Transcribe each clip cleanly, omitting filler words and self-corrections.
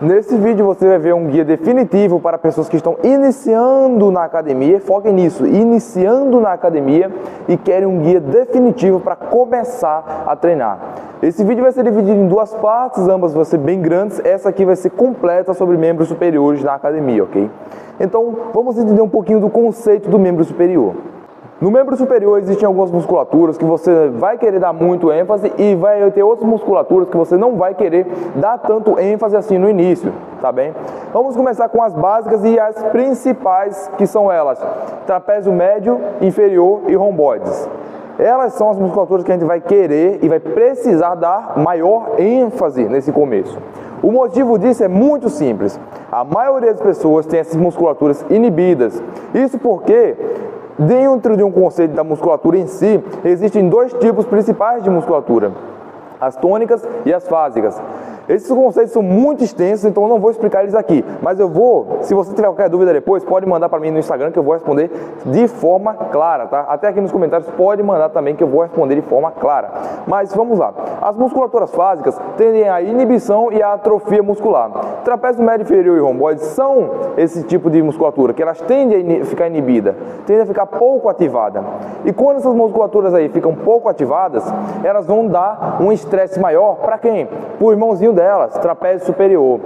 Nesse vídeo você vai ver um guia definitivo para pessoas que estão iniciando na academia, foquem nisso, iniciando na academia e querem um guia definitivo para começar a treinar. Esse vídeo vai ser dividido em duas partes, ambas vão ser bem grandes, essa aqui vai ser completa sobre membros superiores na academia, ok? Então vamos entender um pouquinho do conceito do membro superior. No membro superior existem algumas musculaturas que você vai querer dar muito ênfase e vai ter outras musculaturas que você não vai querer dar tanto ênfase assim no início, tá bem? Vamos começar com as básicas e as principais, que são elas: trapézio médio, inferior e romboides. Elas são as musculaturas que a gente vai querer e vai precisar dar maior ênfase nesse começo. O motivo disso é muito simples. A maioria das pessoas tem essas musculaturas inibidas. Isso porque dentro de um conceito da musculatura em si, existem dois tipos principais de musculatura: as tônicas e as fásicas. Esses conceitos são muito extensos, então eu não vou explicar eles aqui, mas eu vou, se você tiver qualquer dúvida depois, pode mandar para mim no Instagram que eu vou responder de forma clara, tá? Até aqui nos comentários pode mandar também que eu vou responder de forma clara. Mas vamos lá. As musculaturas fásicas tendem à inibição e à atrofia muscular. Trapézio médio, inferior e romboides são esse tipo de musculatura, que elas tendem a ficar inibida, tendem a ficar pouco ativada. E quando essas musculaturas aí ficam pouco ativadas, elas vão dar um estresse maior para quem? Para o irmãozinho delas, trapézio superior.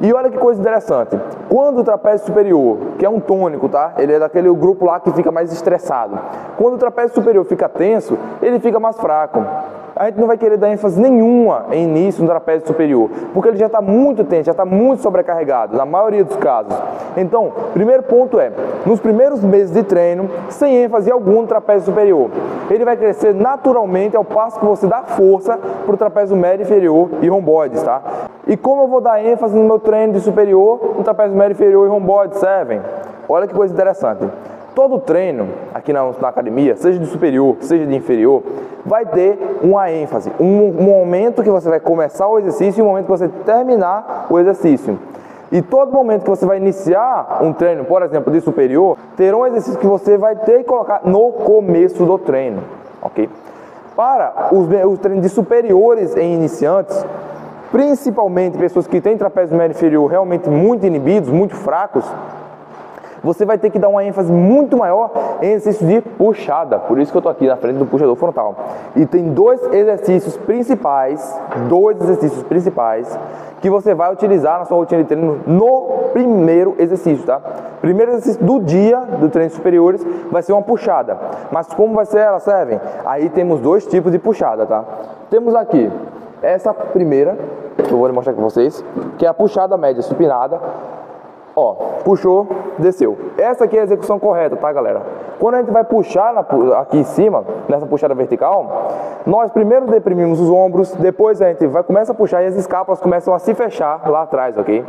E olha que coisa interessante, quando o trapézio superior, que é um tônico, tá? Ele é daquele grupo lá que fica mais estressado. Quando o trapézio superior fica tenso, ele fica mais fraco. A gente não vai querer dar ênfase nenhuma em início no trapézio superior, porque ele já está muito tenso, já está muito sobrecarregado, na maioria dos casos. Então, primeiro ponto é, nos primeiros meses de treino, sem ênfase algum no trapézio superior, ele vai crescer naturalmente ao passo que você dá força para o trapézio médio, inferior e romboides, tá? E como eu vou dar ênfase no meu treino de superior, no trapézio médio, inferior e romboides servem? Olha que coisa interessante. Todo treino aqui na academia, seja de superior, seja de inferior, vai ter uma ênfase, um momento que você vai começar o exercício e um momento que você terminar o exercício. E todo momento que você vai iniciar um treino, por exemplo, de superior, terá um exercício que você vai ter que colocar no começo do treino, ok? Para os treinos de superiores em iniciantes, principalmente pessoas que têm trapézio médio inferior realmente muito inibidos, muito fracos, você vai ter que dar uma ênfase muito maior em exercício de puxada. Por isso que eu estou aqui na frente do puxador frontal. E tem dois exercícios principais que você vai utilizar na sua rotina de treino no primeiro exercício, tá? Primeiro exercício do dia do treino superiores vai ser uma puxada. Mas como vai ser ela, servem? Aí temos dois tipos de puxada, tá? Temos aqui essa primeira, que eu vou mostrar com vocês, que é a puxada média supinada. Ó, puxou, desceu. Essa aqui é a execução correta, tá, galera? Quando a gente vai puxar aqui em cima, nessa puxada vertical, nós primeiro deprimimos os ombros, depois a gente começa a puxar e as escápulas começam a se fechar lá atrás, ok?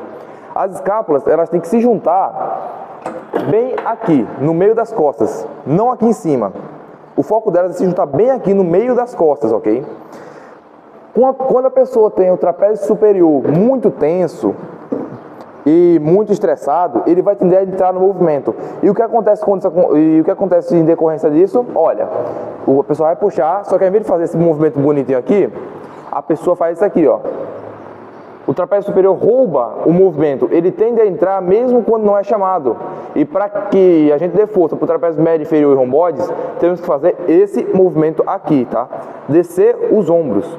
As escápulas, elas têm que se juntar bem aqui, no meio das costas, não aqui em cima. O foco delas é se juntar bem aqui no meio das costas, ok? Quando a pessoa tem o trapézio superior muito tenso e muito estressado, ele vai tender a entrar no movimento. E o que acontece em decorrência disso? Olha, a pessoa vai puxar, só que ao invés de fazer esse movimento bonitinho aqui, a pessoa faz isso aqui, ó. O trapézio superior rouba o movimento, ele tende a entrar mesmo quando não é chamado. E para que a gente dê força para o trapézio médio, inferior e romboides, temos que fazer esse movimento aqui, tá? Descer os ombros,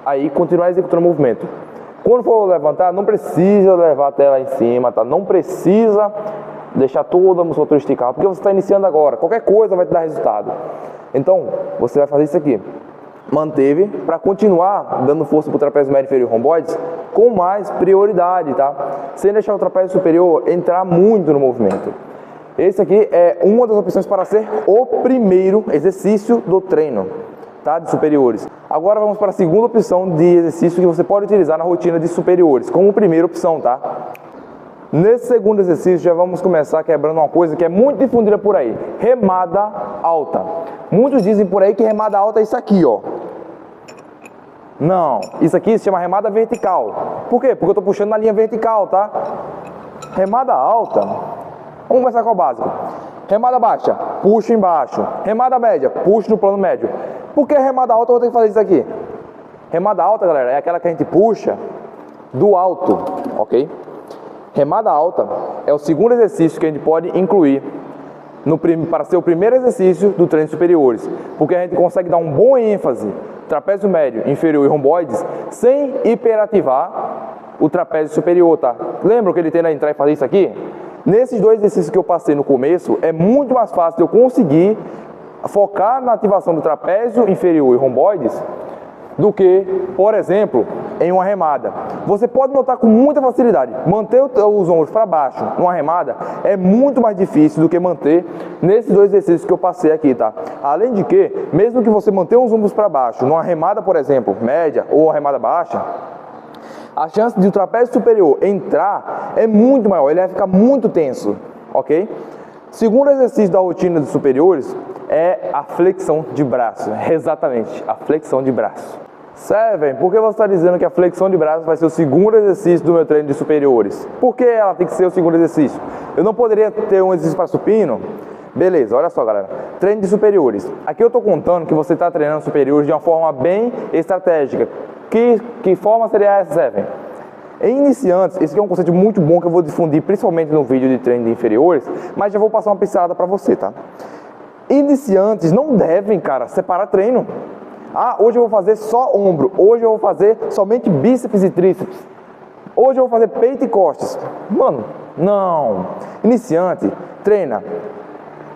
aí continuar executando o movimento. Quando for levantar, não precisa levar a tela em cima, tá? Não precisa deixar toda a musculatura esticada, porque você está iniciando agora. Qualquer coisa vai te dar resultado. Então, você vai fazer isso aqui. Manteve para continuar dando força para o trapézio médio, inferior e romboides com mais prioridade, tá? Sem deixar o trapézio superior entrar muito no movimento. Esse aqui é uma das opções para ser o primeiro exercício do treino, tá? De superiores. Agora vamos para a segunda opção de exercício que você pode utilizar na rotina de superiores, como primeira opção, tá? Nesse segundo exercício já vamos começar quebrando uma coisa que é muito difundida por aí: remada alta. Muitos dizem por aí que remada alta é isso aqui, ó. Não, isso aqui se chama remada vertical. Por quê? Porque eu estou puxando na linha vertical, tá? Remada alta, vamos começar com o básico. Remada baixa, puxo embaixo. Remada média, puxo no plano médio. Por que remada alta eu vou ter que fazer isso aqui? Remada alta, galera, é aquela que a gente puxa do alto, ok? Remada alta é o segundo exercício que a gente pode incluir para ser o primeiro exercício do treino de superiores, porque a gente consegue dar um bom ênfase trapézio médio, inferior e romboides sem hiperativar o trapézio superior, tá? Lembra que ele tenta entrar e fazer isso aqui? Nesses dois exercícios que eu passei no começo, é muito mais fácil eu conseguir focar na ativação do trapézio inferior e romboides do que, por exemplo, em uma remada. Você pode notar com muita facilidade, manter os ombros para baixo numa remada é muito mais difícil do que manter nesses dois exercícios que eu passei aqui, tá? Além de que, mesmo que você mantenha os ombros para baixo numa remada, por exemplo, média ou uma remada baixa, a chance de o trapézio superior entrar é muito maior, ele vai ficar muito tenso, ok? Segundo exercício da rotina dos superiores é a flexão de braço, exatamente, a flexão de braço. Seven, por que você está dizendo que a flexão de braço vai ser o segundo exercício do meu treino de superiores? Por que ela tem que ser o segundo exercício? Eu não poderia ter um exercício para supino? Beleza, olha só galera, treino de superiores. Aqui eu estou contando que você está treinando superiores de uma forma bem estratégica. Que forma seria essa, Seven? Em iniciantes, esse aqui é um conceito muito bom que eu vou difundir principalmente no vídeo de treino de inferiores, mas já vou passar uma pincelada para você, tá? Iniciantes não devem, cara, separar treino. Ah, hoje eu vou fazer só ombro, hoje eu vou fazer somente bíceps e tríceps, hoje eu vou fazer peito e costas. Mano, não. Iniciante, treina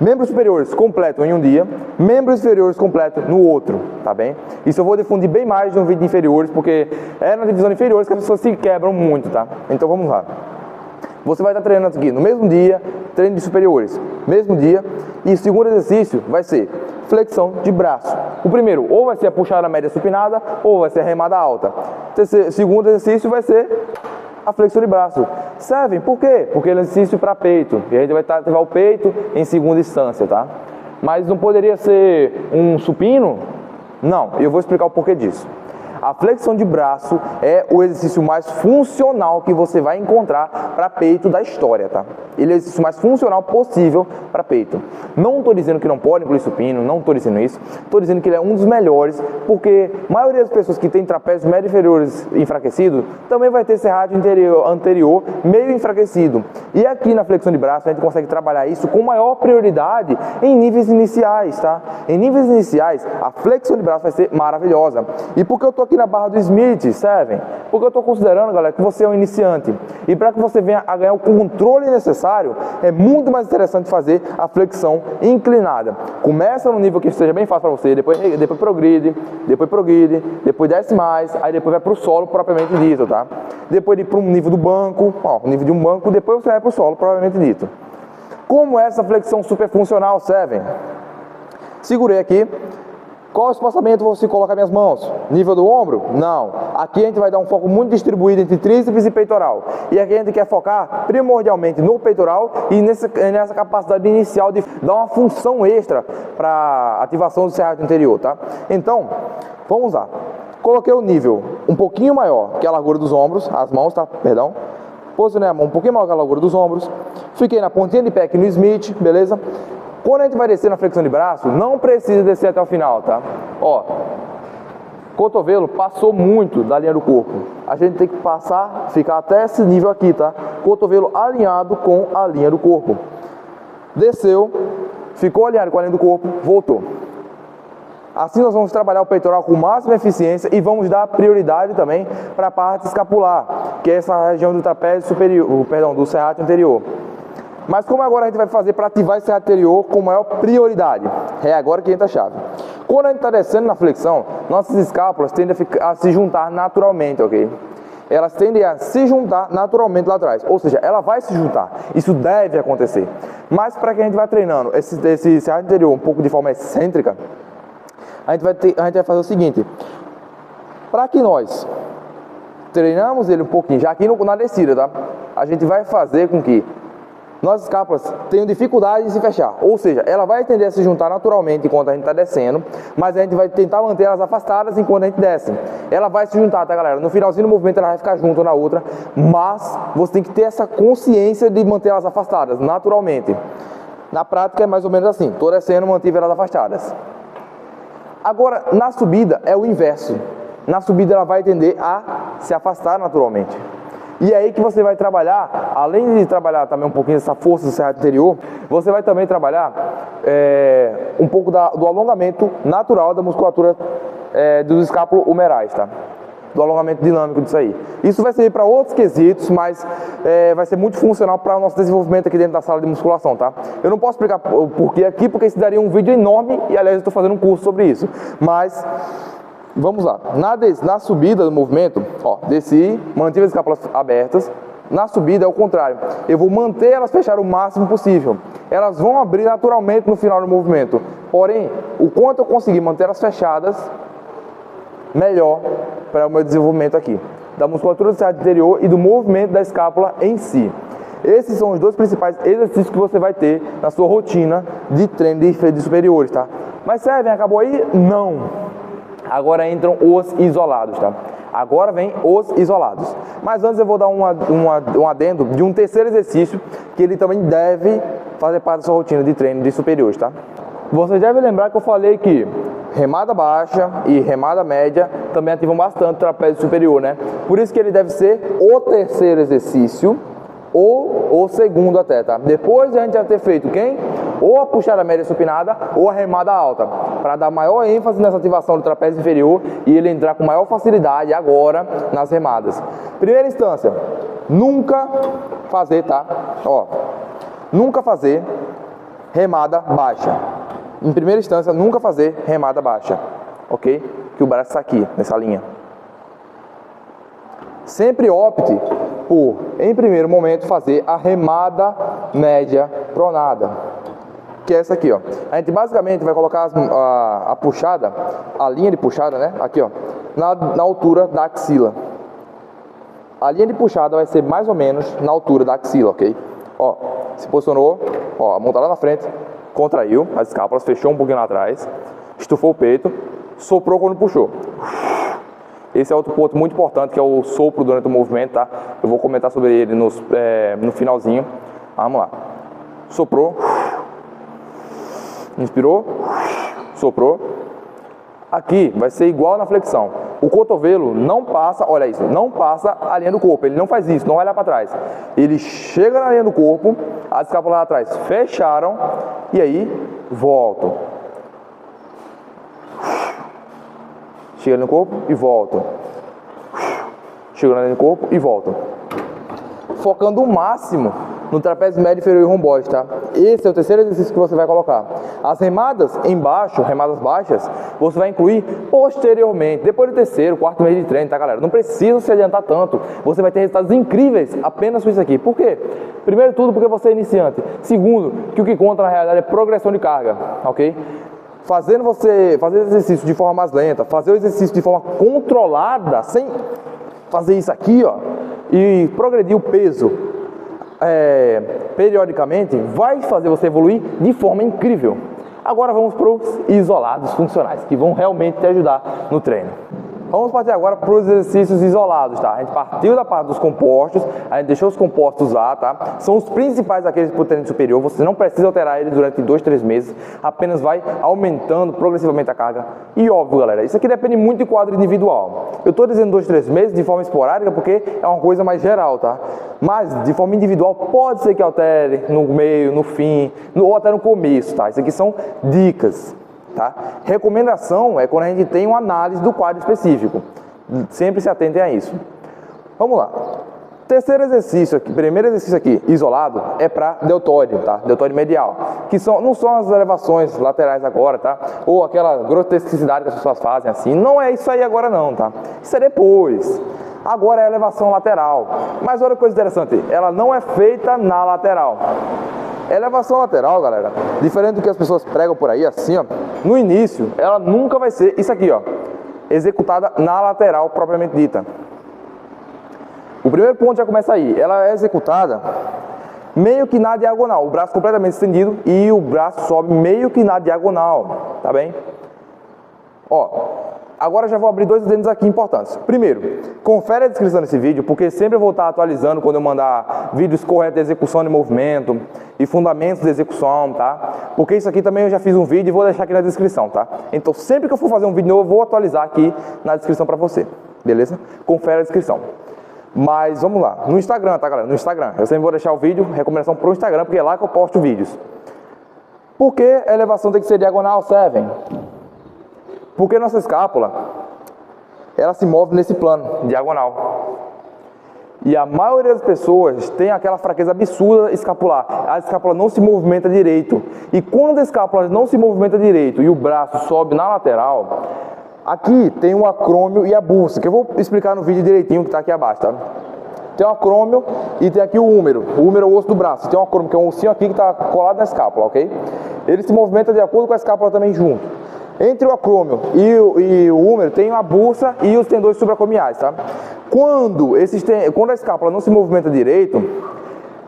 membros superiores completo em um dia, membros inferiores completo no outro, tá bem? Isso eu vou difundir bem mais no vídeo de inferiores, porque é na divisão de inferiores que as pessoas se quebram muito, tá? Então vamos lá. Você vai estar treinando aqui no mesmo dia, treino de superiores, mesmo dia, e o segundo exercício vai ser flexão de braço. O primeiro, ou vai ser a puxada média supinada, ou vai ser a remada alta. O segundo exercício vai ser a flexão de braço. Seven, por quê? Porque ele é exercício para peito, e a gente vai ativar o peito em segunda instância, tá? Mas não poderia ser um supino? Não, eu vou explicar o porquê disso. A flexão de braço é o exercício mais funcional que você vai encontrar para peito da história, tá? Ele é o exercício mais funcional possível para peito. Não estou dizendo que não pode incluir supino, não estou dizendo isso. Estou dizendo que ele é um dos melhores, porque a maioria das pessoas que tem trapézios médio inferiores enfraquecidos também vai ter serrátil anterior meio enfraquecido. E aqui na flexão de braço a gente consegue trabalhar isso com maior prioridade em níveis iniciais, tá? Em níveis iniciais, a flexão de braço vai ser maravilhosa. E por que eu estou aqui na barra do Smith, Seven? Porque eu estou considerando, galera, que você é um iniciante. E para que você venha a ganhar o controle necessário, é muito mais interessante fazer a flexão inclinada. Começa no nível que seja bem fácil para você, depois progride, depois desce mais, aí depois vai para o solo propriamente dito, tá? Depois de ir para um nível do banco, ó, nível de um banco, depois você vai para o solo propriamente dito. Como é essa flexão super funcional, Seven? Segurei aqui. Qual espaçamento você coloca minhas mãos? Nível do ombro? Não. Aqui a gente vai dar um foco muito distribuído entre tríceps e peitoral. E aqui a gente quer focar primordialmente no peitoral e nessa capacidade inicial de dar uma função extra para ativação do serrátil anterior, tá? Então, vamos lá. Coloquei o nível um pouquinho maior que a largura dos ombros, as mãos, tá? Perdão. Posicionei a mão um pouquinho maior que a largura dos ombros. Fiquei na pontinha de pé aqui no Smith, beleza? Quando a gente vai descer na flexão de braço, não precisa descer até o final, tá? Ó, cotovelo passou muito da linha do corpo. A gente tem que passar, ficar até esse nível aqui, tá? Cotovelo alinhado com a linha do corpo. Desceu, ficou alinhado com a linha do corpo, voltou. Assim nós vamos trabalhar o peitoral com máxima eficiência e vamos dar prioridade também para a parte escapular, que é essa região do trapézio superior, perdão, do serrátil anterior. Mas como agora a gente vai fazer para ativar esse anterior com maior prioridade? É agora que entra a chave. Quando a gente está descendo na flexão, nossas escápulas tendem a se juntar naturalmente, ok? Elas tendem a se juntar naturalmente lá atrás. Ou seja, ela vai se juntar. Isso deve acontecer. Mas para que a gente vai treinando esse serrátil anterior um pouco de forma excêntrica, a gente vai fazer o seguinte. Para que nós treinamos ele um pouquinho, já aqui na descida, tá? A gente vai fazer com que nossas escápulas tenham dificuldade em se fechar, ou seja, ela vai tender a se juntar naturalmente enquanto a gente está descendo, mas a gente vai tentar manter elas afastadas enquanto a gente desce. Ela vai se juntar, tá galera? No finalzinho do movimento ela vai ficar junto na outra, mas você tem que ter essa consciência de manter elas afastadas naturalmente. Na prática é mais ou menos assim, estou descendo, mantive elas afastadas. Agora, na subida é o inverso. Na subida ela vai tender a se afastar naturalmente. E é aí que você vai trabalhar, além de trabalhar também um pouquinho dessa força do serrátil anterior, você vai também trabalhar um pouco do alongamento natural da musculatura dos escápulos humerais, tá? Do alongamento dinâmico disso aí. Isso vai servir para outros quesitos, mas vai ser muito funcional para o nosso desenvolvimento aqui dentro da sala de musculação, tá? Eu não posso explicar o porquê aqui, porque isso daria um vídeo enorme, e aliás eu estou fazendo um curso sobre isso. Mas, vamos lá. Na subida do movimento, ó, desci, mantive as escápulas abertas. Na subida é o contrário. Eu vou manter elas fechadas o máximo possível. Elas vão abrir naturalmente no final do movimento. Porém, o quanto eu conseguir manter elas fechadas, melhor para o meu desenvolvimento aqui, da musculatura do serrátil anterior e do movimento da escápula em si. Esses são os dois principais exercícios que você vai ter na sua rotina de treino de superiores, tá? Mas servem, acabou aí? Não. Agora entram os isolados, tá? Agora vem os isolados. Mas antes eu vou dar um adendo de um terceiro exercício que ele também deve fazer parte da sua rotina de treino de superiores, tá? Você deve lembrar que eu falei que remada baixa e remada média também ativam bastante o trapézio superior, né? Por isso que ele deve ser o terceiro exercício ou o segundo até, tá? Depois de a gente já ter feito quem? Ou a puxada média supinada ou a remada alta, para dar maior ênfase nessa ativação do trapézio inferior e ele entrar com maior facilidade agora nas remadas. Primeira instância, nunca fazer, tá? Ó, nunca fazer remada baixa. Em primeira instância, nunca fazer remada baixa, ok? Que o braço está aqui, nessa linha. Sempre opte por, em primeiro momento, fazer a remada média pronada, que é essa aqui, ó. A gente basicamente vai colocar a puxada, a linha de puxada, né? Aqui, ó, na altura da axila. A linha de puxada vai ser mais ou menos na altura da axila, ok? Ó, se posicionou, ó, a mão tá lá na frente, contraiu as escápulas, fechou um pouquinho lá atrás, estufou o peito, soprou quando puxou. Esse é outro ponto muito importante, que é o sopro durante o movimento, tá? Eu vou comentar sobre ele no finalzinho. Vamos lá. Soprou. Inspirou. Soprou. Aqui vai ser igual na flexão. O cotovelo não passa, olha isso, não passa a linha do corpo. Ele não faz isso, não vai olhar para trás. Ele chega na linha do corpo, as escápulas lá atrás fecharam e aí voltam. Chega no corpo e volta. Chega na linha do corpo e volta. Focando o máximo no trapézio médio, inferior e romboide, tá? Esse é o terceiro exercício que você vai colocar. As remadas embaixo, remadas baixas, você vai incluir posteriormente, depois do terceiro, quarto mês de treino, tá, galera? Não precisa se adiantar tanto. Você vai ter resultados incríveis apenas com isso aqui. Por quê? Primeiro de tudo, porque você é iniciante. Segundo, que o que conta na realidade é progressão de carga, ok? Fazer exercício de forma mais lenta, fazer o exercício de forma controlada, sem fazer isso aqui, ó, e progredir o peso periodicamente, vai fazer você evoluir de forma incrível. Agora vamos para os isolados funcionais, que vão realmente te ajudar no treino. Vamos partir agora para os exercícios isolados, tá? A gente partiu da parte dos compostos, a gente deixou os compostos lá, tá? São os principais daqueles para o treino superior, você não precisa alterar ele durante 2, 3 meses, apenas vai aumentando progressivamente a carga. E óbvio, galera, isso aqui depende muito de quadro individual. Eu estou dizendo 2, 3 meses de forma esporádica porque é uma coisa mais geral, tá? Mas de forma individual pode ser que altere no meio, no fim, ou até no começo, tá? Isso aqui são dicas. Tá? Recomendação é quando a gente tem uma análise do quadro específico. Sempre se atentem a isso. Vamos lá. Terceiro exercício aqui, primeiro exercício aqui, isolado, é para deltóide, tá? Deltóide medial. Que não são as elevações laterais agora, tá? Ou aquela grotesquicidade que as pessoas fazem assim. Não é isso aí agora não, tá? Isso é depois. Agora é a elevação lateral. Mas olha que coisa interessante, ela não é feita na lateral. Elevação lateral, galera, diferente do que as pessoas pregam por aí, assim, ó, no início, ela nunca vai ser isso aqui, ó, executada na lateral propriamente dita. O primeiro ponto já começa aí, ela é executada meio que na diagonal, o braço completamente estendido e o braço sobe meio que na diagonal, tá bem? Ó, agora já vou abrir dois adendos aqui importantes. Primeiro, confere a descrição desse vídeo, porque sempre eu vou estar atualizando quando eu mandar vídeos corretos de execução de movimento e fundamentos de execução, tá? Porque isso aqui também eu já fiz um vídeo e vou deixar aqui na descrição, tá? Então sempre que eu for fazer um vídeo novo, eu vou atualizar aqui na descrição para você, beleza? Confere a descrição. Mas vamos lá, no Instagram, tá, galera? No Instagram. Eu sempre vou deixar o vídeo, recomendação pro Instagram, porque é lá que eu posto vídeos. Por que a elevação tem que ser diagonal, Seven? Porque nossa escápula, ela se move nesse plano, diagonal. E a maioria das pessoas tem aquela fraqueza absurda escapular. A escápula não se movimenta direito. E quando a escápula não se movimenta direito e o braço sobe na lateral, aqui tem o acrômio e a bursa, que eu vou explicar no vídeo direitinho que está aqui abaixo, tá? Tem o acrômio e tem aqui o húmero. O húmero é o osso do braço. Tem o acrômio, que é um ossinho aqui que está colado na escápula, ok? Ele se movimenta de acordo com a escápula também junto. Entre o acrômio e o húmero tem a bursa e os tendões supracomiais, tá? Quando a escápula não se movimenta direito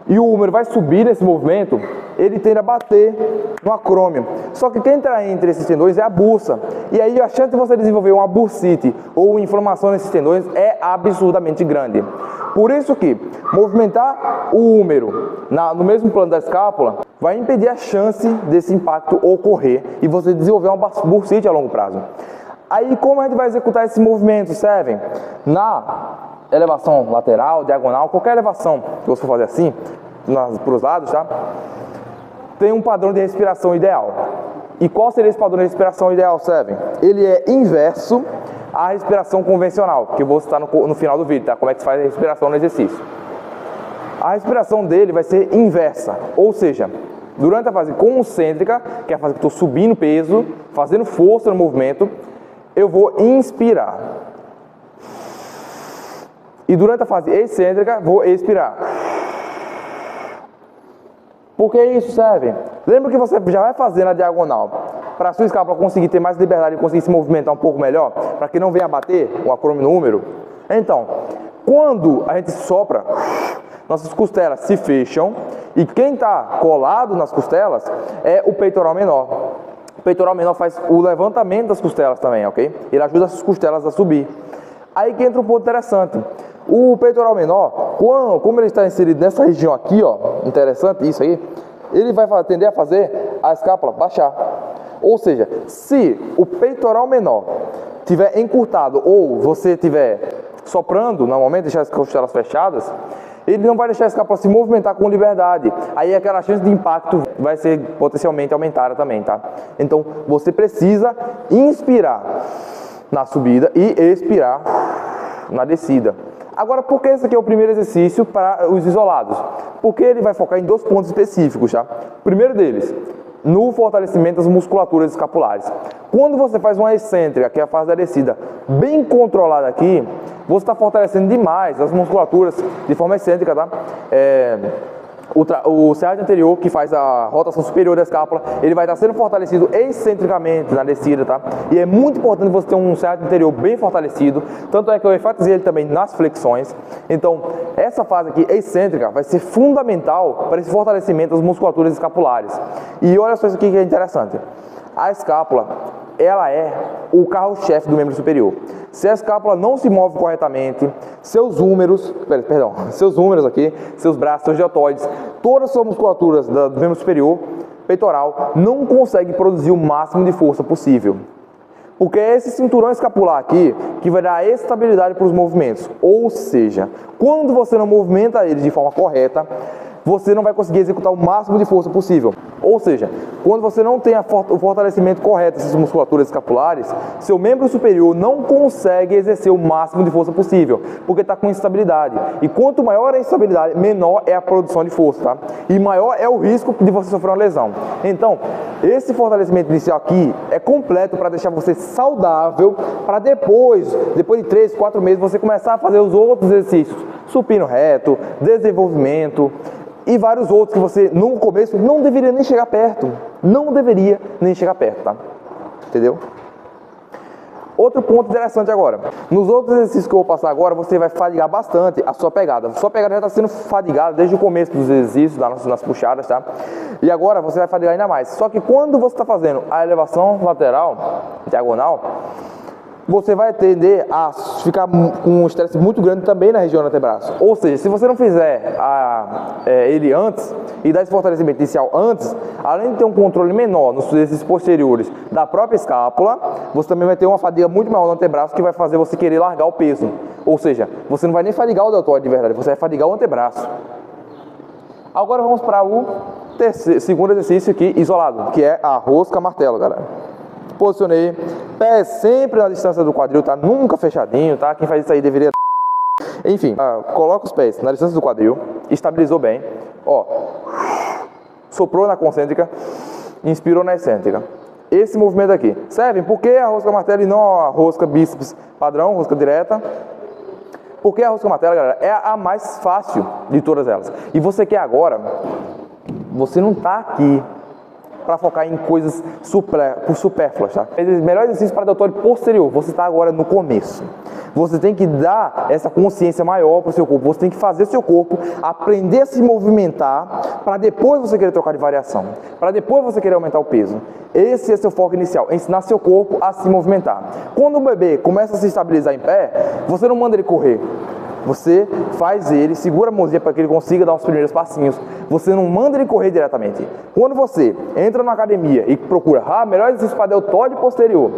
e o húmero vai subir nesse movimento, ele tende a bater no acrômio. Só que quem está entre esses tendões é a bursa. E aí a chance de você desenvolver uma bursite ou inflamação nesses tendões é absurdamente grande. Por isso que movimentar o húmero no mesmo plano da escápula vai impedir a chance desse impacto ocorrer e você desenvolver uma bursite a longo prazo. Aí como a gente vai executar esse movimento, Seven? Na elevação lateral, diagonal, qualquer elevação que você for fazer assim, para os lados, tá? Tem um padrão de respiração ideal. E qual seria esse padrão de respiração ideal, Seven? Ele é inverso à respiração convencional, que eu vou citar no final do vídeo, tá? Como é que se faz a respiração no exercício. A respiração dele vai ser inversa, ou seja, durante a fase concêntrica, que é a fase que estou subindo peso, fazendo força no movimento, eu vou inspirar. E durante a fase excêntrica, vou expirar. Por que isso serve? Lembra que você já vai fazer na diagonal, para a sua escápula conseguir ter mais liberdade e conseguir se movimentar um pouco melhor, para que não venha bater o acrômio no húmero? Então, quando a gente sopra, nossas costelas se fecham e quem está colado nas costelas é o peitoral menor. O peitoral menor faz o levantamento das costelas também, ok? Ele ajuda as costelas a subir. Aí que entra um ponto interessante. O peitoral menor, como ele está inserido nessa região aqui, ó, interessante isso aí, ele vai tender a fazer a escápula baixar. Ou seja, se o peitoral menor tiver encurtado ou você tiver soprando no momento, deixar as costelas fechadas, ele não vai deixar a escápula se movimentar com liberdade. Aí aquela chance de impacto vai ser potencialmente aumentada também, tá? Então você precisa inspirar na subida e expirar na descida. Agora, por que esse aqui é o primeiro exercício para os isolados? Porque ele vai focar em dois pontos específicos, tá? O primeiro deles, no fortalecimento das musculaturas escapulares. Quando você faz uma excêntrica, que é a fase da descida, bem controlada aqui, você está fortalecendo demais as musculaturas de forma excêntrica, tá? O sciatic anterior, que faz a rotação superior da escápula, ele vai estar sendo fortalecido excentricamente na descida, tá? E é muito importante você ter um sciatic anterior bem fortalecido, tanto é que eu enfatizei ele também nas flexões. Então, essa fase aqui excêntrica vai ser fundamental para esse fortalecimento das musculaturas escapulares. E olha só isso aqui que é interessante. A escápula, ela é o carro-chefe do membro superior. Se a escápula não se move corretamente, seus húmeros aqui, seus braços, seus deltoides, todas as suas musculaturas do membro superior, peitoral, não conseguem produzir o máximo de força possível. Porque é esse cinturão escapular aqui que vai dar estabilidade para os movimentos. Ou seja, quando você não movimenta ele de forma correta, você não vai conseguir executar o máximo de força possível. Ou seja, quando você não tem o fortalecimento correto dessas musculaturas escapulares, seu membro superior não consegue exercer o máximo de força possível, porque está com instabilidade. E quanto maior a instabilidade, menor é a produção de força, tá? E maior é o risco de você sofrer uma lesão. Então, esse fortalecimento inicial aqui é completo para deixar você saudável, para depois de 3, 4 meses, você começar a fazer os outros exercícios, supino reto, desenvolvimento, e vários outros que você, no começo, não deveria nem chegar perto. Não deveria nem chegar perto, tá? Entendeu? Outro ponto interessante agora. Nos outros exercícios que eu vou passar agora, você vai fadigar bastante a sua pegada. A sua pegada já está sendo fadigada desde o começo dos exercícios, nas puxadas, tá? E agora você vai fadigar ainda mais. Só que quando você está fazendo a elevação lateral, diagonal, você vai tender a ficar com um estresse muito grande também na região do antebraço. Ou seja, se você não fizer ele antes e dar esse fortalecimento inicial antes, além de ter um controle menor nos exercícios posteriores da própria escápula, você também vai ter uma fadiga muito maior no antebraço que vai fazer você querer largar o peso. Ou seja, você não vai nem fadigar o deltoide de verdade, você vai fadigar o antebraço. Agora vamos para o segundo exercício aqui, isolado, que é a rosca martelo, galera. Posicionei, pé sempre na distância do quadril, tá? Nunca fechadinho, tá? Quem faz isso aí deveria... Enfim, coloca os pés na distância do quadril, estabilizou bem, ó, soprou na concêntrica, inspirou na excêntrica. Esse movimento aqui serve. Por que a rosca martelo e não a rosca bíceps padrão, rosca direta? Porque a rosca martelo, galera, é a mais fácil de todas elas. E você quer agora, você não tá aqui para focar em coisas supérfluas, tá? O melhor exercício para deltóide posterior, você está agora no começo. Você tem que dar essa consciência maior para o seu corpo, você tem que fazer seu corpo aprender a se movimentar para depois você querer trocar de variação, para depois você querer aumentar o peso. Esse é seu foco inicial, ensinar seu corpo a se movimentar. Quando o bebê começa a se estabilizar em pé, você não manda ele correr. Você faz ele, segura a mãozinha para que ele consiga dar os primeiros passinhos. Você não manda ele correr diretamente. Quando você entra na academia e procura melhor exercício para deltóide posterior,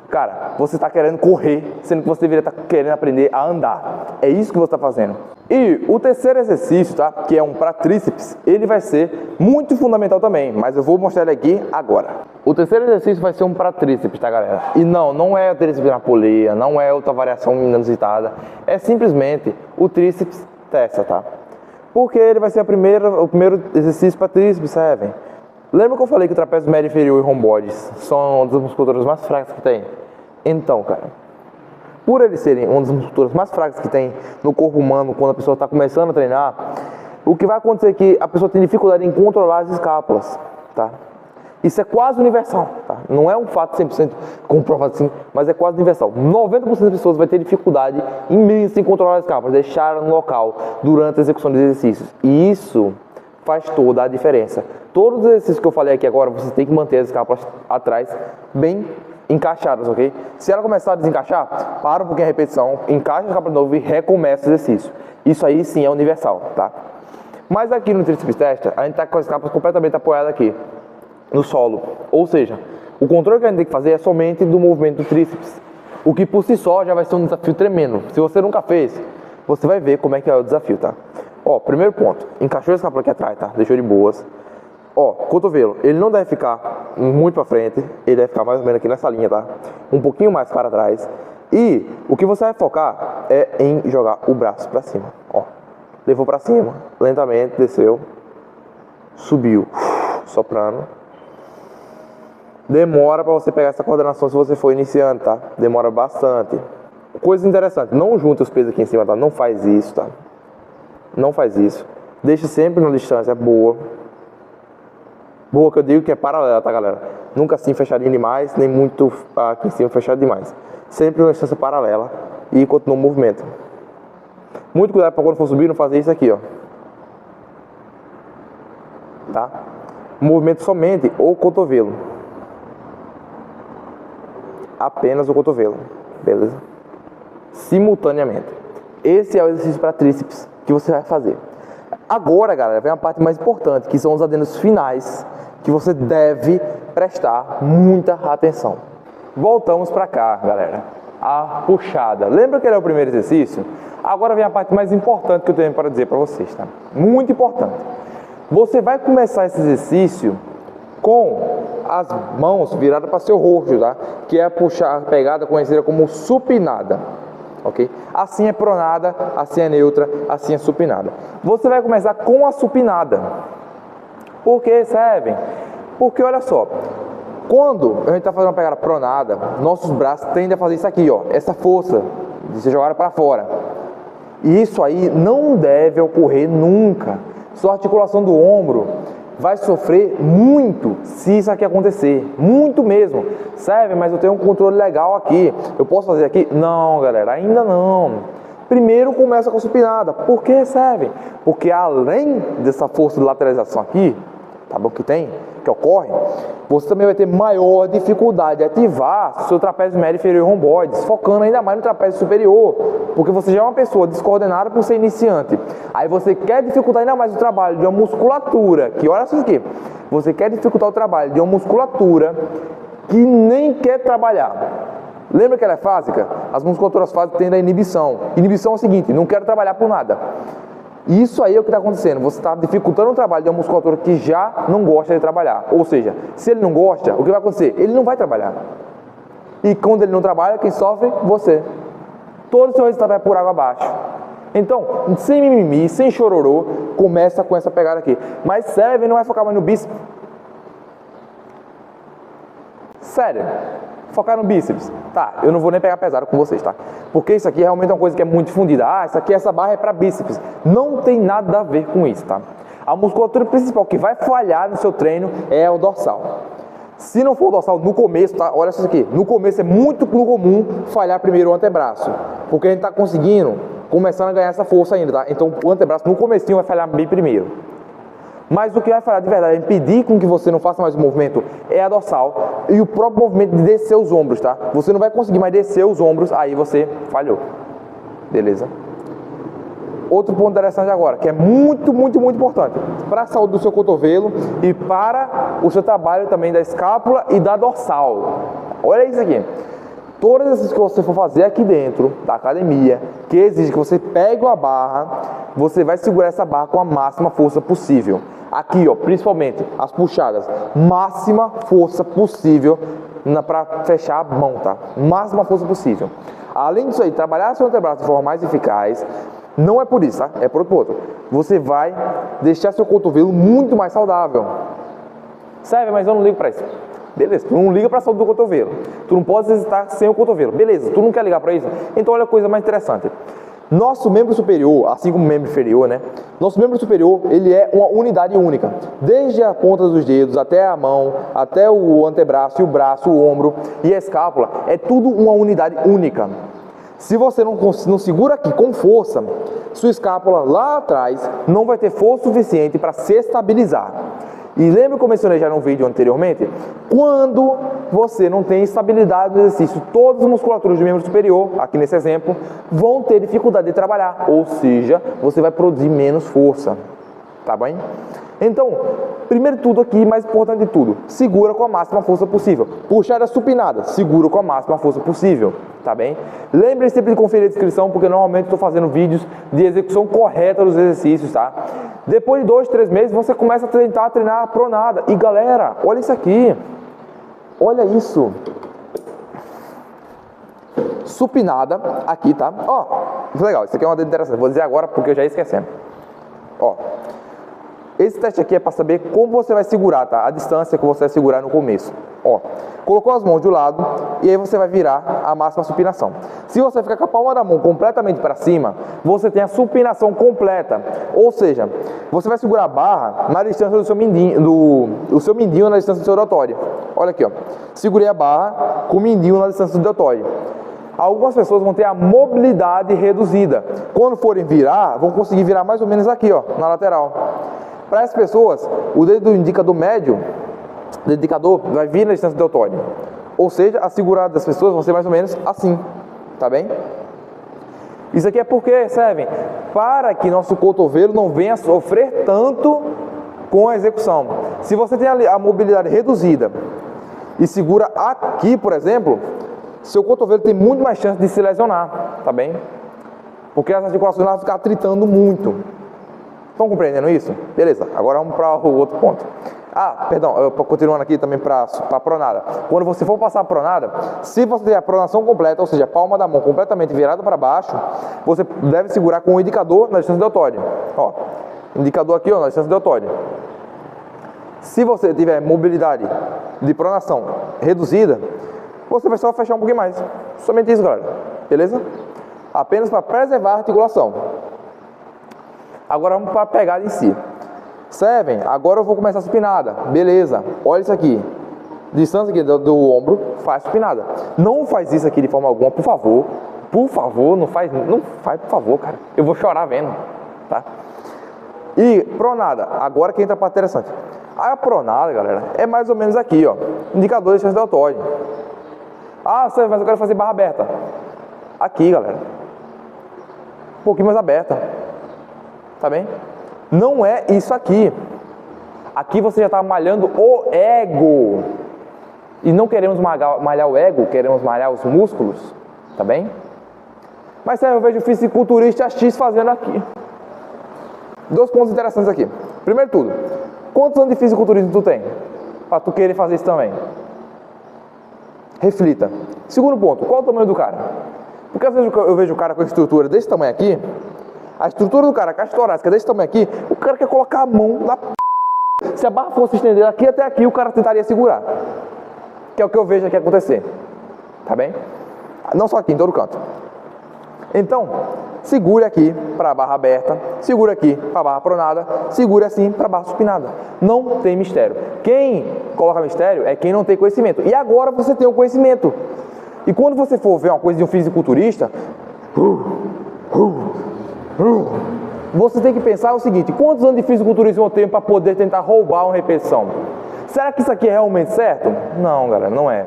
cara, você está querendo correr, sendo que você deveria estar querendo aprender a andar. É isso que você está fazendo. E o terceiro exercício, tá? Que é um para tríceps, ele vai ser muito fundamental também, mas eu vou mostrar ele aqui agora. O terceiro exercício vai ser um para tríceps, tá, galera? E não é o tríceps na poleia, não é outra variação inusitada, é simplesmente o tríceps testa, tá? Porque ele vai ser o primeiro exercício para tríceps, serve. Lembra que eu falei que o trapézio médio inferior e romboides são uma das musculaturas mais fracas que tem? Então, cara, por eles serem uma das musculaturas mais fracas que tem no corpo humano quando a pessoa está começando a treinar, o que vai acontecer é que a pessoa tem dificuldade em controlar as escápulas, tá? Isso é quase universal, tá? Não é um fato 100% comprovado assim, mas é quase universal. 90% das pessoas vai ter dificuldade imensa em controlar as escápulas, deixar no local durante a execução dos exercícios. E isso faz toda a diferença. Todos os exercícios que eu falei aqui agora, você tem que manter as escápulas atrás bem encaixadas, ok? Se ela começar a desencaixar, para um pouquinho a repetição, encaixa a escápula de novo e recomeça o exercício. Isso aí sim é universal, tá? Mas aqui no tríceps testa, a gente está com as escápulas completamente apoiadas aqui no solo. Ou seja, o controle que a gente tem que fazer é somente do movimento do tríceps, o que por si só já vai ser um desafio tremendo. Se você nunca fez, você vai ver como é que é o desafio, tá? Ó, primeiro ponto, encaixou a escápula aqui atrás, tá? Deixou de boas. Ó, cotovelo, ele não deve ficar muito para frente, ele deve ficar mais ou menos aqui nessa linha, tá? Um pouquinho mais para trás. E o que você vai focar é em jogar o braço para cima, ó. Levou para cima, lentamente, desceu, subiu, soprando. Demora para você pegar essa coordenação se você for iniciante, tá? Demora bastante. Coisa interessante, não junta os pesos aqui em cima, tá? Não faz isso, tá? Não faz isso. Deixa sempre numa distância boa. Boa que eu digo que é paralela, tá, galera? Nunca assim fechadinho demais, nem muito aqui em cima fechado demais. Sempre uma distância paralela e continua o movimento. Muito cuidado para quando for subir não fazer isso aqui, ó. Tá? Movimento somente o cotovelo. Apenas o cotovelo, beleza? Simultaneamente. Esse é o exercício para tríceps que você vai fazer. Agora, galera, vem a parte mais importante, que são os adenos finais, que você deve prestar muita atenção. Voltamos para cá, galera. A puxada. Lembra que ele é o primeiro exercício? Agora vem a parte mais importante que eu tenho para dizer para vocês, tá? Muito importante. Você vai começar esse exercício com as mãos viradas para seu rosto, tá? Que é a pegada conhecida como supinada, ok? Assim é pronada, assim é neutra, assim é supinada. Você vai começar com a supinada. Por que servem? Porque olha só, quando a gente está fazendo uma pegada pronada, nossos braços tendem a fazer isso aqui, ó, essa força de ser jogada para fora. E isso aí não deve ocorrer nunca. Sua articulação do ombro vai sofrer muito se isso aqui acontecer, muito mesmo. Serve, mas eu tenho um controle legal aqui, eu posso fazer aqui? Não, galera, ainda não. Primeiro começa com a supinada. Por que serve? Porque além dessa força de lateralização aqui, tá bom? Que ocorre, você também vai ter maior dificuldade de ativar seu trapézio médio inferior e romboides, focando ainda mais no trapézio superior, porque você já é uma pessoa descoordenada por ser iniciante. Aí você quer dificultar ainda mais o trabalho de uma musculatura, que olha isso aqui, você quer dificultar o trabalho de uma musculatura que nem quer trabalhar. Lembra que ela é fásica? As musculaturas fásicas têm a inibição. Inibição é o seguinte, não quero trabalhar por nada. Isso aí é o que está acontecendo, você está dificultando o trabalho de uma musculatura que já não gosta de trabalhar. Ou seja, se ele não gosta, o que vai acontecer? Ele não vai trabalhar. E quando ele não trabalha, quem sofre? Você. Todo o seu resultado vai por água abaixo. Então, sem mimimi, sem chororô, começa com essa pegada aqui. Mas sério, não vai focar mais no bíceps. Sério. Focar no bíceps. Tá, eu não vou nem pegar pesado com vocês, tá? Porque isso aqui realmente é uma coisa que é muito difundida. Ah, essa barra é para bíceps. Não tem nada a ver com isso, tá? A musculatura principal que vai falhar no seu treino é o dorsal. Se não for o dorsal no começo, tá? Olha isso aqui. No começo é muito comum falhar primeiro o antebraço. Porque a gente tá conseguindo, começando a ganhar essa força ainda, tá? Então o antebraço no comecinho vai falhar bem primeiro. Mas o que vai falhar de verdade, é impedir com que você não faça mais o movimento, é a dorsal e o próprio movimento de descer os ombros, tá? Você não vai conseguir mais descer os ombros, aí você falhou. Beleza? Outro ponto interessante agora, que é muito importante para a saúde do seu cotovelo e para o seu trabalho também da escápula e da dorsal. Olha isso aqui. Todas essas que você for fazer aqui dentro da academia, que exige que você pegue a barra, você vai segurar essa barra com a máxima força possível. Aqui, ó, principalmente as puxadas, máxima força possível para fechar a mão, tá? Máxima força possível. Além disso aí, trabalhar seu antebraço de forma mais eficaz, não é por isso, tá? É por outro. Você vai deixar seu cotovelo muito mais saudável. Sério, mas eu não ligo para isso. Beleza, tu não liga para a saúde do cotovelo. Tu não pode exercitar sem o cotovelo. Beleza, tu não quer ligar para isso? Então olha a coisa mais interessante. Nosso membro superior, assim como o membro inferior, né? Nosso membro superior, ele é uma unidade única. Desde a ponta dos dedos até a mão, até o antebraço, e o braço, o ombro e a escápula, é tudo uma unidade única. Se você não segura aqui com força, sua escápula lá atrás não vai ter força suficiente para se estabilizar. E lembra que eu mencionei já no vídeo anteriormente? Quando você não tem estabilidade no exercício, todas as musculaturas do membro superior, aqui nesse exemplo, vão ter dificuldade de trabalhar. Ou seja, você vai produzir menos força. Tá bem? Então, primeiro de tudo aqui, mais importante de tudo, segura com a máxima força possível. Puxada supinada, segura com a máxima força possível. Tá bem? Lembre-se sempre de conferir a descrição, porque normalmente estou fazendo vídeos de execução correta dos exercícios, tá? Depois de 2, 3 meses, você começa a tentar treinar a pronada. E galera, olha isso aqui. Olha isso. Supinada, aqui, tá? Ó, legal, isso aqui é uma coisa interessante. Vou dizer agora porque eu já ia esquecendo. Ó. Esse teste aqui é para saber como você vai segurar, tá? A distância que você vai segurar no começo. Ó, colocou as mãos de lado e aí você vai virar a máxima supinação. Se você ficar com a palma da mão completamente para cima, você tem a supinação completa. Ou seja, você vai segurar a barra na distância do seu mindinho, do seu mindinho na distância do seu deltóide. Olha aqui, ó. Segurei a barra com o mindinho na distância do deltóide. Algumas pessoas vão ter a mobilidade reduzida. Quando forem virar, vão conseguir virar mais ou menos aqui, ó, na lateral. Para essas pessoas, o dedo do indicador médio, o indicador vai vir na distância do deltóide. Ou seja, a segurada das pessoas vão ser mais ou menos assim, tá bem? Isso aqui é porque servem para que nosso cotovelo não venha sofrer tanto com a execução. Se você tem a mobilidade reduzida e segura aqui, por exemplo, seu cotovelo tem muito mais chance de se lesionar, tá bem? Porque as articulações vão ficar tritando muito. Estão compreendendo isso? Beleza, agora vamos para o outro ponto. Ah, perdão, continuando aqui também para a pronada. Quando você for passar a pronada, se você tem a pronação completa, ou seja, a palma da mão completamente virada para baixo, você deve segurar com o indicador na distância deltóide. Ó, indicador aqui, ó, na distância deltóide. Se você tiver mobilidade de pronação reduzida, você vai só fechar um pouquinho mais. Somente isso, galera. Beleza? Apenas para preservar a articulação. Agora vamos para a pegada em si. Servem, agora eu vou começar a supinada. Beleza, olha isso aqui. Distância aqui do ombro, faz supinada. Não faz isso aqui de forma alguma, por favor. Por favor, não faz, por favor, cara. Eu vou chorar vendo, tá? E pronada, agora que entra a parte interessante. A pronada, galera, é mais ou menos aqui, ó, indicador de extensão deltoide. Ah, mas eu quero fazer barra aberta. Aqui, galera, um pouquinho mais aberta, tá bem? Não é isso aqui. Aqui você já está malhando o ego. E não queremos malhar o ego, queremos malhar os músculos, tá bem? Mas eu vejo o fisiculturista X fazendo aqui. 2 pontos interessantes aqui. Primeiro tudo, quantos anos de fisiculturismo tu tem? Para tu querer fazer isso também. Reflita. Segundo ponto, qual o tamanho do cara? Porque às vezes eu vejo o cara com a estrutura desse tamanho aqui, a estrutura do cara, a caixa torácica desse tamanho aqui, o cara quer colocar a mão na p... Se a barra fosse estender daqui até aqui, o cara tentaria segurar. Que é o que eu vejo aqui acontecer. Tá bem? Não só aqui, em todo canto. Então, segure aqui para a barra aberta, segure aqui para a barra pronada, segure assim para a barra supinada. Não tem mistério. Quem coloca mistério é quem não tem conhecimento. E agora você tem o conhecimento. E quando você for ver uma coisa de um fisiculturista, você tem que pensar o seguinte: quantos anos de fisiculturismo eu tenho para poder tentar roubar uma repetição? Será que isso aqui é realmente certo? Não, galera, não é.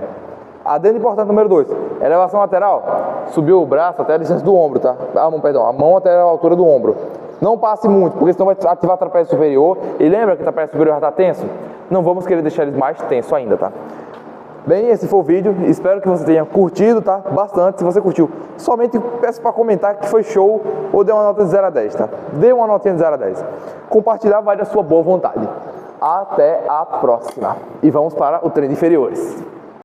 Adendo importante número 2, elevação lateral, subiu o braço até a distância do ombro, tá? A mão até a altura do ombro. Não passe muito, porque senão vai ativar a trapézio superior. E lembra que o trapézio superior já está tenso? Não vamos querer deixar ele mais tenso ainda, tá? Bem, esse foi o vídeo, espero que você tenha curtido, tá? Bastante. Se você curtiu, somente peço para comentar que foi show ou dê uma nota de 0 a 10, tá? Dê uma notinha de 0 a 10. Compartilhar vai da sua boa vontade. Até a próxima. E vamos para o treino de inferiores.